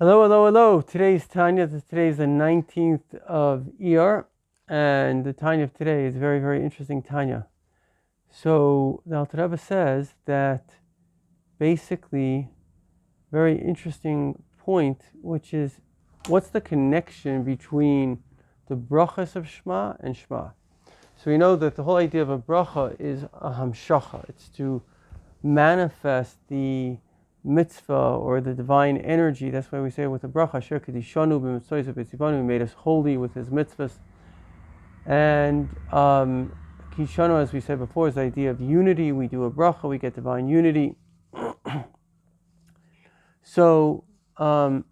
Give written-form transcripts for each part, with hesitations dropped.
Hello, hello, hello. Today's Tanya. Today's the 19th of Iyar, and the Tanya of today is very, very interesting Tanya. So the Alter Rebbe says that basically, very interesting point, which is what's the connection between the brachas of Shema and Shema. So we know that the whole idea of a bracha is a hamshacha. It's to manifest the mitzvah or the divine energy. That's why we say with the bracha, Asher Kedishanu b'mitzvos v'tzivanu, He made us holy with His mitzvahs. And Kishanu, as we said before, is the idea of unity. We do a bracha, we get divine unity. So the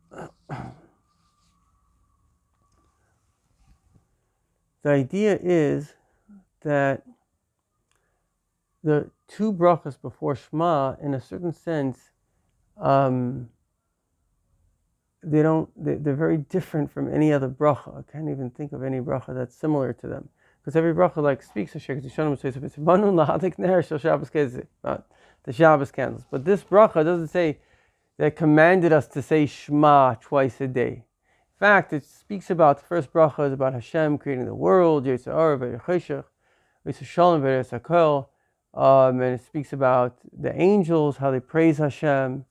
idea is that the two brachas before Shema, in a certain sense, they're very different from any other bracha. I can't even think of any bracha that's similar to them. Because every bracha like speaks of the Shabbos candles. But this bracha doesn't say that commanded us to say Shema twice a day. In fact, it speaks about, the first bracha is about Hashem creating the world, and it speaks about the angels, how they praise Hashem.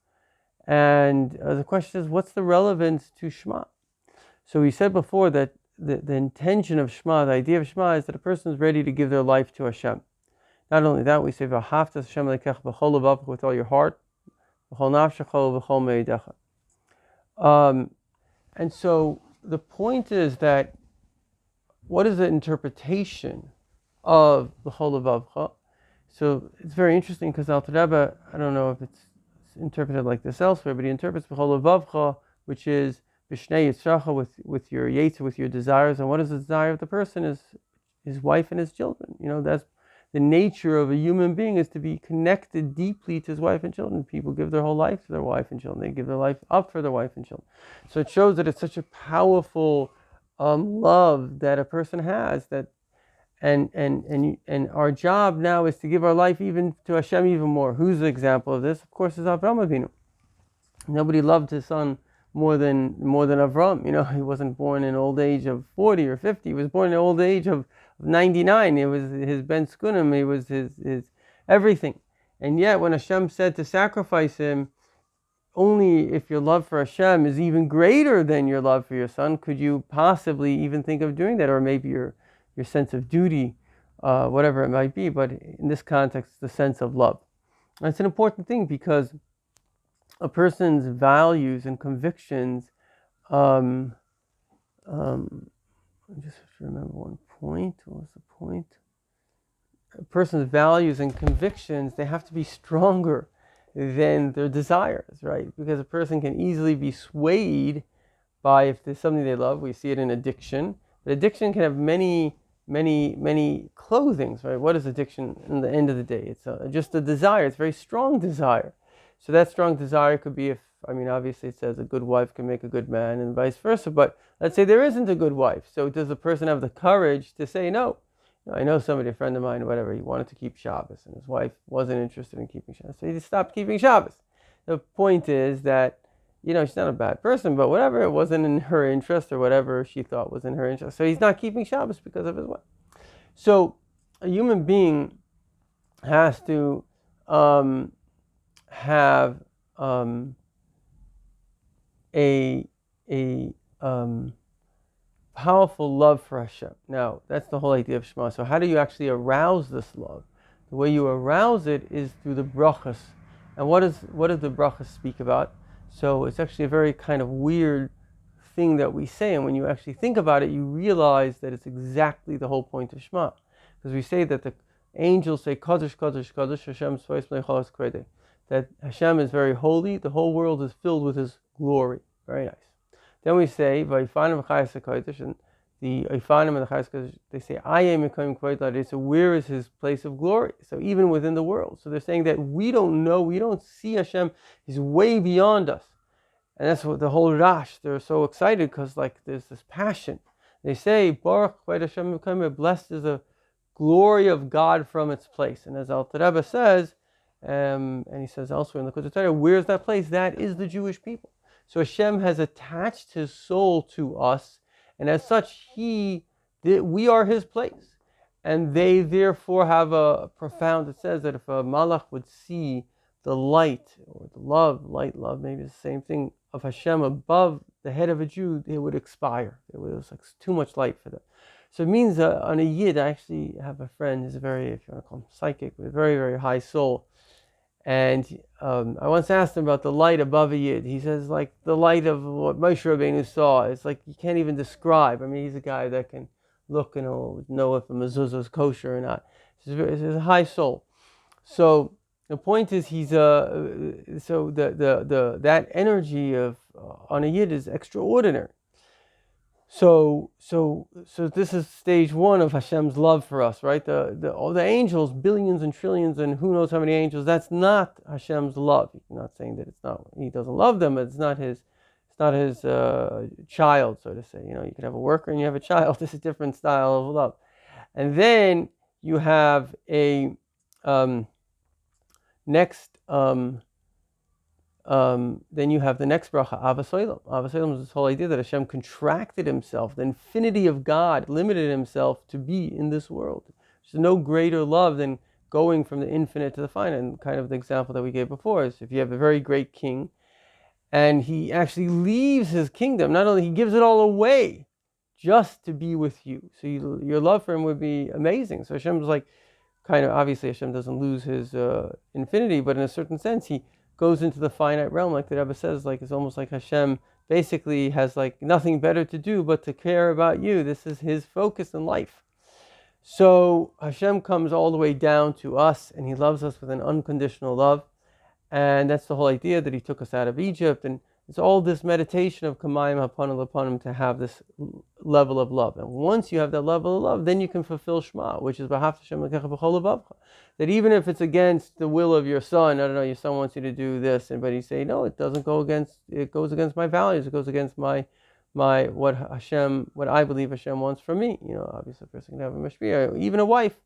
And the question is, what's the relevance to Shema? So we said before that the intention of Shema, the idea of Shema, is that a person is ready to give their life to Hashem. Not only that, we say, V'ahavta Hashem Elokecha b'chol levavecha, with all your heart, b'chol nafshecha v'chol me'idecha. And so the point is that what is the interpretation of b'chol levavecha? So it's very interesting because Alter Rebbe, I don't know if it's interpreted like this elsewhere, but he interprets b'chol levavcha, which is b'shnei yitzracha, with your yetzer, with your desires. And what is the desire of the person? Is his wife and his children. That's the nature of a human being, is to be connected deeply to his wife and children. People give their whole life to their wife and children. They give their life up for their wife and children. So it shows that it's such a powerful love that a person has, that and our job now is to give our life even to Hashem even more. Who's the example of this? Of course, is Avraham Avinu. Nobody loved his son more than Avram. He wasn't born in old age of 40 or 50. He was born in old age of 99. It was his ben skunim. It was his everything. And yet, when Hashem said to sacrifice him, only if your love for Hashem is even greater than your love for your son could you possibly even think of doing that, or maybe your sense of duty, whatever it might be, but in this context, the sense of love. And it's an important thing because a person's values and convictions, I just have to remember one point. What was the point? A person's values and convictions, they have to be stronger than their desires, right? Because a person can easily be swayed by, if there's something they love, we see it in addiction. But addiction can have many clothings, right? What is addiction in the end of the day? It's just a desire. It's a very strong desire. So that strong desire could be, obviously it says a good wife can make a good man and vice versa, but let's say there isn't a good wife. So does the person have the courage to say no? I know somebody, a friend of mine, whatever, he wanted to keep Shabbos and his wife wasn't interested in keeping Shabbos. So he just stopped keeping Shabbos. The point is that she's not a bad person, but whatever, it wasn't in her interest, or whatever she thought was in her interest. So he's not keeping Shabbos because of his wife. So a human being has to have a powerful love for Hashem. Now, that's the whole idea of Shema. So how do you actually arouse this love? The way you arouse it is through the brachas. And what does the brachas speak about? So it's actually a very kind of weird thing that we say, and when you actually think about it, you realize that it's exactly the whole point of Shema. Because we say that the angels say, Kadosh, Kadosh, Kadosh, Hashem Tzvos Meichalos Kredei, that Hashem is very holy, the whole world is filled with His glory. Very nice. Then we say, Vayfanim Chayas HaKodesh, and the Vayfanim and the Chayas HaKodesh, they say, Ayem Mekoyim Kvedei, so where is His place of glory? So even within the world. So they're saying that we don't know, we don't see Hashem, He's way beyond us. And that's what the whole Rash, they're so excited because there's this passion. They say, Baruch Hashem Mekoyim, blessed is the glory of God from its place. And as Alter Rebbe says, and he says elsewhere in the Torah, where's that place? That is the Jewish people. So Hashem has attached his soul to us, and as such, we are his place. And they therefore have a profound, it says that if a malach would see the light, or the love, maybe it's the same thing, of Hashem above the head of a Jew, they would expire. It was like too much light for them. So it means on a Yid, I actually have a friend who's a very, if you want to call him psychic, with a very, very high soul. And I once asked him about the light above a Yid. He says, like, the light of what Moshe Rabbeinu saw. It's like you can't even describe. I mean, he's a guy that can look and he'll know if a mezuzah is kosher or not. He's a high soul. So the point is, that energy of on a Yid is extraordinary. So this is stage one of Hashem's love for us, right? All the angels, billions and trillions, and who knows how many angels. That's not Hashem's love. I'm not saying that it's not. He doesn't love them. But it's not his child, so to say. You could have a worker and you have a child. This is a different style of love. And then you have a next. Then you have the next bracha, Avas Olam. Avas Olam is this whole idea that Hashem contracted himself, the infinity of God limited himself to be in this world. There's no greater love than going from the infinite to the finite. And kind of the example that we gave before is if you have a very great king and he actually leaves his kingdom, not only he gives it all away just to be with you. So your love for him would be amazing. So Hashem's like, kind of, obviously Hashem doesn't lose his infinity, but in a certain sense he goes into the finite realm, like the Rebbe says, like it's almost like Hashem basically has like nothing better to do but to care about you. This is his focus in life. So Hashem comes all the way down to us, and he loves us with an unconditional love. And that's the whole idea that he took us out of Egypt. And it's all this meditation of Kamayim Hapanim to have this level of love. And once you have that level of love, then you can fulfill Shema, which is B'ahavta Hashem Elokecha b'chol levavcha. That even if it's against the will of your son, I don't know, your son wants you to do this, but you say, no, it doesn't go against, it goes against my values, it goes against my what I believe Hashem wants from me. Obviously a person can have a mashpia, even a wife.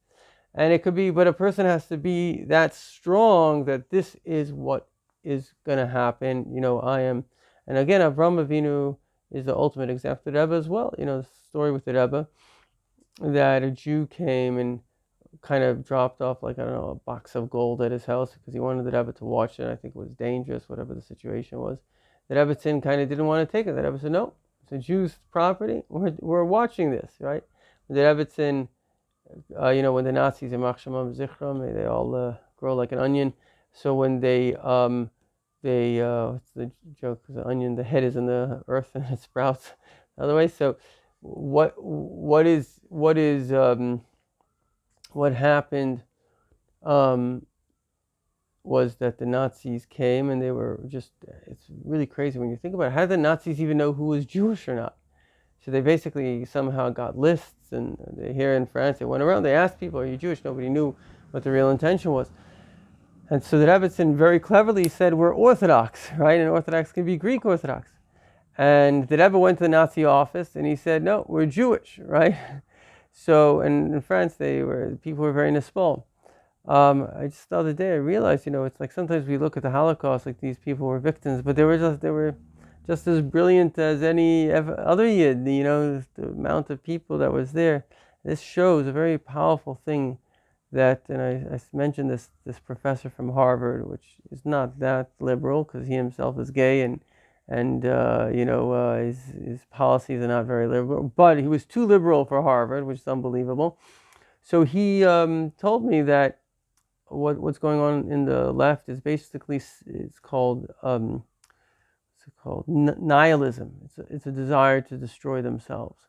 And it could be, but a person has to be that strong that this is what is going to happen. I am, and again, Avraham Avinu is the ultimate example. The Rebbe as well. The story with the Rebbe, that a Jew came and kind of dropped off, like, I don't know, a box of gold at his house because he wanted the Rebbe to watch it. I think it was dangerous, whatever the situation was. The Rebbe kind of didn't want to take it. The Rebbe said, no, it's a Jew's property. We're watching this, right? The Rebbe when the Nazis in Yimach Shemam Zichram, they all grow like an onion. So when they what's the joke? The onion, the head is in the earth and it sprouts the other way. So what happened was that the Nazis came and they were just, it's really crazy when you think about it. How did the Nazis even know who was Jewish or not? So they basically somehow got lists, and here in France, they went around, they asked people, are you Jewish? Nobody knew what the real intention was. And so the Rebbe very cleverly said, we're Orthodox, right? And Orthodox can be Greek Orthodox. And the Rebbe went to the Nazi office and he said, no, we're Jewish, right? So, and in France, people were very nispal. Just the other day, I realized, it's like sometimes we look at the Holocaust like these people were victims, but they were just as brilliant as any other Yid, the amount of people that was there. This shows a very powerful thing that, and I mentioned this professor from Harvard, which is not that liberal because he himself is gay and his policies are not very liberal, but he was too liberal for Harvard, which is unbelievable. So he told me that what's going on in the left is basically, it's called nihilism. It's a desire to destroy themselves.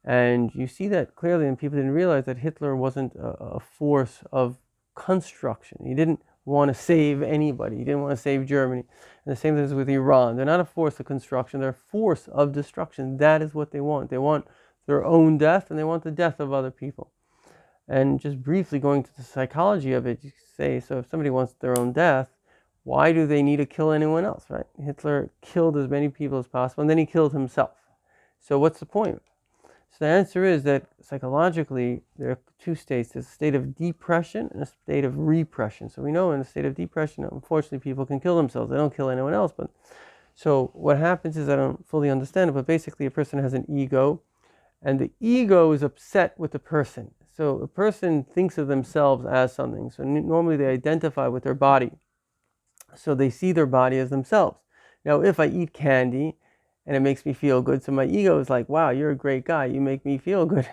And you see that clearly, and people didn't realize that Hitler wasn't a force of construction. He didn't want to save anybody. He didn't want to save Germany. And the same thing is with Iran. They're not a force of construction. They're a force of destruction. That is what they want. They want their own death, and they want the death of other people. And just briefly going to the psychology of it, you say, so if somebody wants their own death, why do they need to kill anyone else, right? Hitler killed as many people as possible, and then he killed himself. So what's the point? So the answer is that psychologically, there are two states. There's a state of depression and a state of repression. So we know in a state of depression, unfortunately, people can kill themselves. They don't kill anyone else. But So what happens is, I don't fully understand it, but basically a person has an ego, and the ego is upset with the person. So a person thinks of themselves as something. So normally they identify with their body. So they see their body as themselves. Now, if I eat candy and it makes me feel good, so my ego is like, wow, you're a great guy, you make me feel good.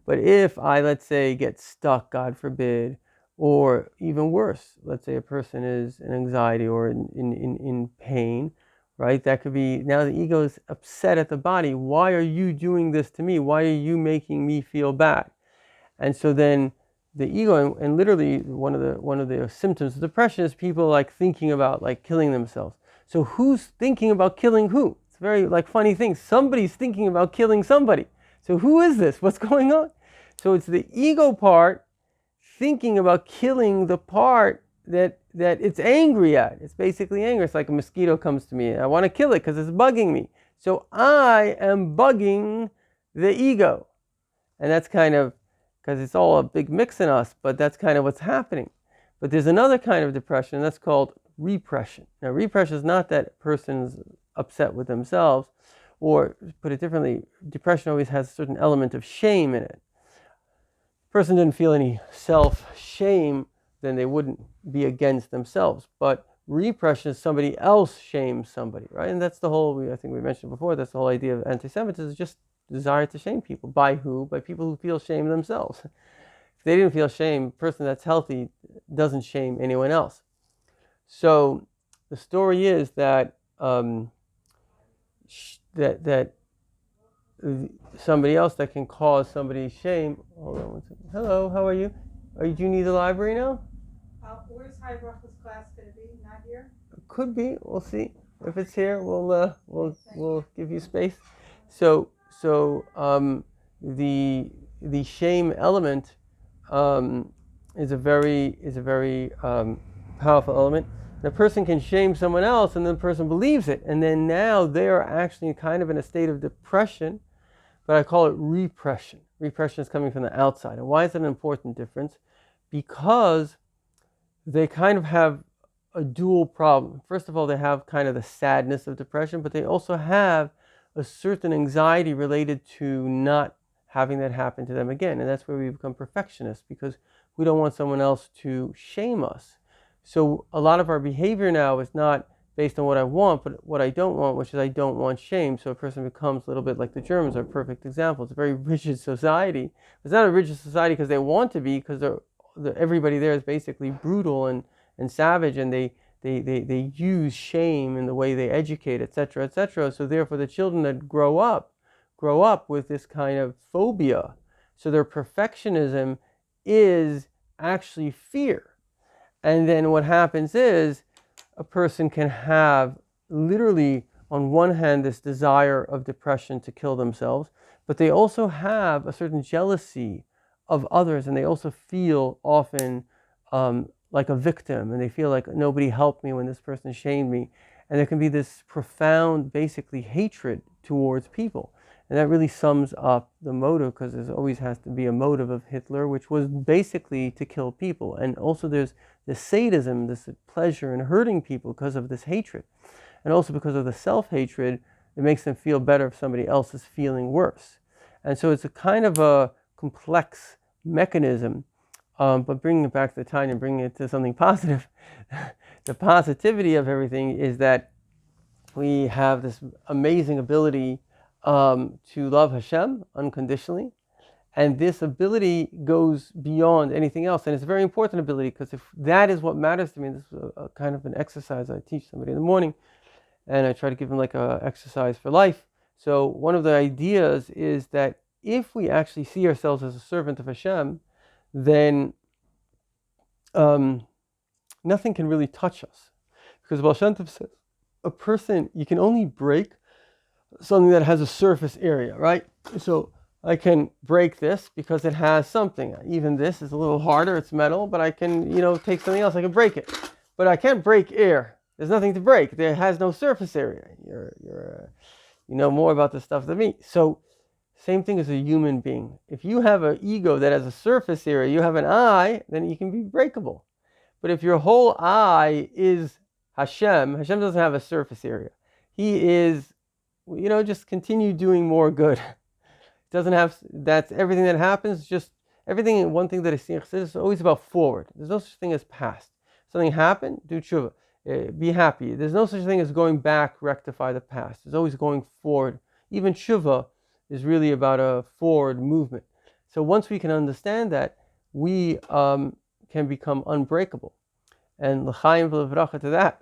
But if I, let's say, get stuck, God forbid, or even worse, let's say a person is in anxiety or in pain, right? That could be, now the ego is upset at the body. Why are you doing this to me? Why are you making me feel bad? And so then the ego, and literally one of the symptoms of depression is people like thinking about like killing themselves. So who's thinking about killing who? It's a very like funny thing. Somebody's thinking about killing somebody. So who is this? What's going on? So it's the ego part thinking about killing the part that it's angry at. It's basically anger. It's like a mosquito comes to me. I want to kill it because it's bugging me. So I am bugging the ego. And that's kind of, because it's all a big mix in us, but that's kind of what's happening. But there's another kind of depression, and that's called repression. Now, repression is not that a person's upset with themselves, or put it differently, depression always has a certain element of shame in it. If a person didn't feel any self-shame, then they wouldn't be against themselves. But repression is somebody else shames somebody, right? And that's the whole, I think we mentioned before, that's the whole idea of anti-Semitism, is just desire to shame people. By who? By people who feel shame themselves. If they didn't feel shame, a person that's healthy doesn't shame anyone else. So the story is that that somebody else that can cause somebody shame. Hold on one second. Hello, how are you? Do you need the library now? Where's High Ruffles class going to be? Not here? Could be. We'll see. If it's here, we'll give you space. So the shame element is a very powerful element. The person can shame someone else, and the person believes it, and then now they are actually kind of in a state of depression. But I call it repression. Repression is coming from the outside. And why is that an important difference? Because they kind of have a dual problem. First of all, they have kind of the sadness of depression, but they also have a certain anxiety related to not having that happen to them again. And that's where we become perfectionists, because we don't want someone else to shame us. So a lot of our behavior now is not based on what I want, but what I don't want, which is I don't want shame. So a person becomes a little bit like the Germans are a perfect example. It's a very rigid society. It's not a rigid society because they want to be, because everybody there is basically brutal and savage, and they use shame in the way they educate, etc., etc. So therefore the children that grow up with this kind of phobia. So their perfectionism is actually fear. And then what happens is a person can have literally on one hand this desire of depression to kill themselves, but they also have a certain jealousy of others, and they also feel often like a victim, and they feel like nobody helped me when this person shamed me. And there can be this profound, basically, hatred towards people. And that really sums up the motive, because there always has to be a motive of Hitler, which was basically to kill people. And also there's this sadism, this pleasure in hurting people because of this hatred. And also because of the self-hatred, it makes them feel better if somebody else is feeling worse. And so it's a kind of a complex mechanism. But bringing it back to Tanya, bringing it to something positive, the positivity of everything is that we have this amazing ability to love Hashem unconditionally. And this ability goes beyond anything else. And it's a very important ability, because if that is what matters to me, this is a kind of an exercise I teach somebody in the morning, and I try to give them like an exercise for life. So one of the ideas is that if we actually see ourselves as a servant of Hashem, then nothing can really touch us. Because Baal Shem Tov says, a person, you can only break something that has a surface area, right? So I can break this because it has something. Even this is a little harder, it's metal, but I can, take something else, I can break it. But I can't break air. There's nothing to break. There has no surface area. You know more about this stuff than me. So same thing as a human being. If you have an ego that has a surface area, you have an eye, then you can be breakable. But if your whole eye is Hashem doesn't have a surface area. he is, just continue doing more good. Doesn't have, that's everything that happens, just everything. One thing that I see in Chassidus is always about forward. There's no such thing as past. Something happened, do tshuva. Be happy. There's no such thing as going back, rectify the past. There's always going forward. Even tshuva is really about a forward movement. So once we can understand that, we can become unbreakable. And l'chaim v'levracha to that.